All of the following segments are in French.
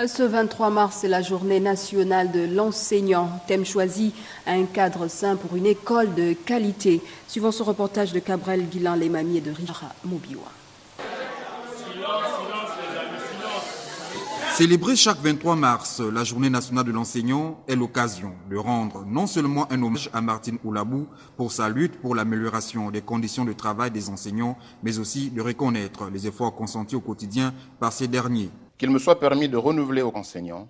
Ce 23 mars, c'est la journée nationale de l'enseignant. Thème choisi, un cadre sain pour une école de qualité. Suivant ce reportage de Cabrel, Guilain, Lemami et de Rivara Mobiwa. Célébrer chaque 23 mars la journée nationale de l'enseignant est l'occasion de rendre non seulement un hommage à Martin Oulabou pour sa lutte pour l'amélioration des conditions de travail des enseignants, mais aussi de reconnaître les efforts consentis au quotidien par ces derniers. Qu'il me soit permis de renouveler aux enseignants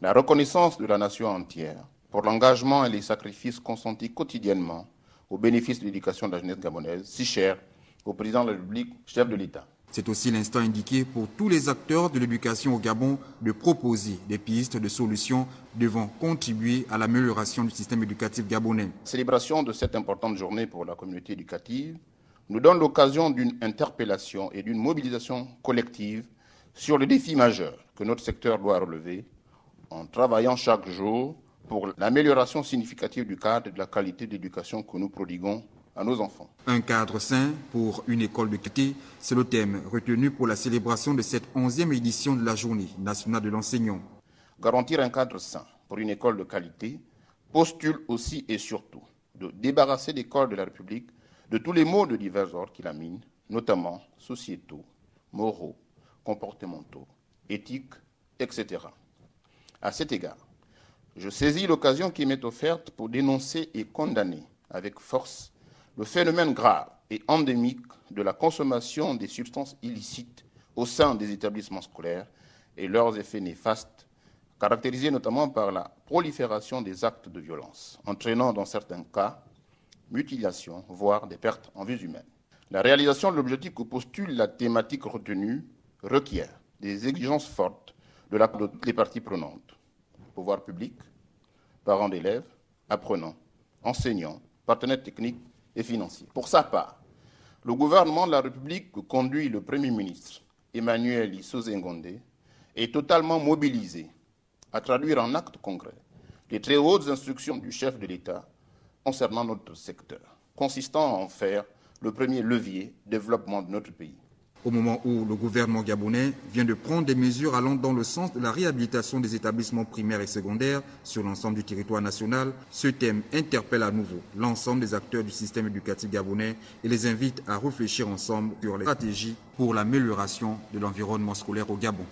la reconnaissance de la nation entière pour l'engagement et les sacrifices consentis quotidiennement au bénéfice de l'éducation de la jeunesse gabonaise, si chère au président de la République, chef de l'État. C'est aussi l'instant indiqué pour tous les acteurs de l'éducation au Gabon de proposer des pistes de solutions devant contribuer à l'amélioration du système éducatif gabonais. La célébration de cette importante journée pour la communauté éducative nous donne l'occasion d'une interpellation et d'une mobilisation collective sur le défi majeur que notre secteur doit relever en travaillant chaque jour pour l'amélioration significative du cadre et de la qualité d'éducation que nous prodiguons à nos enfants. Un cadre sain pour une école de qualité, c'est le thème retenu pour la célébration de cette 11e édition de la Journée nationale de l'enseignant. Garantir un cadre sain pour une école de qualité postule aussi et surtout de débarrasser l'école de la République de tous les maux de divers ordres qui la minent, notamment sociétaux, moraux, comportementaux, éthiques, etc. À cet égard, je saisis l'occasion qui m'est offerte pour dénoncer et condamner avec force le phénomène grave et endémique de la consommation des substances illicites au sein des établissements scolaires et leurs effets néfastes, caractérisés notamment par la prolifération des actes de violence, entraînant dans certains cas mutilation, voire des pertes en vies humaines. La réalisation de l'objectif que postule la thématique retenue requiert des exigences fortes de la part de toutes les parties prenantes, pouvoir public, parents d'élèves, apprenants, enseignants, partenaires techniques et financiers. Pour sa part, le gouvernement de la République que conduit le Premier ministre Emmanuel Issoze Ngondé est totalement mobilisé à traduire en actes concrets les très hautes instructions du chef de l'État concernant notre secteur, consistant à en faire le premier levier de développement de notre pays. Au moment où le gouvernement gabonais vient de prendre des mesures allant dans le sens de la réhabilitation des établissements primaires et secondaires sur l'ensemble du territoire national, ce thème interpelle à nouveau l'ensemble des acteurs du système éducatif gabonais et les invite à réfléchir ensemble sur les stratégies pour l'amélioration de l'environnement scolaire au Gabon.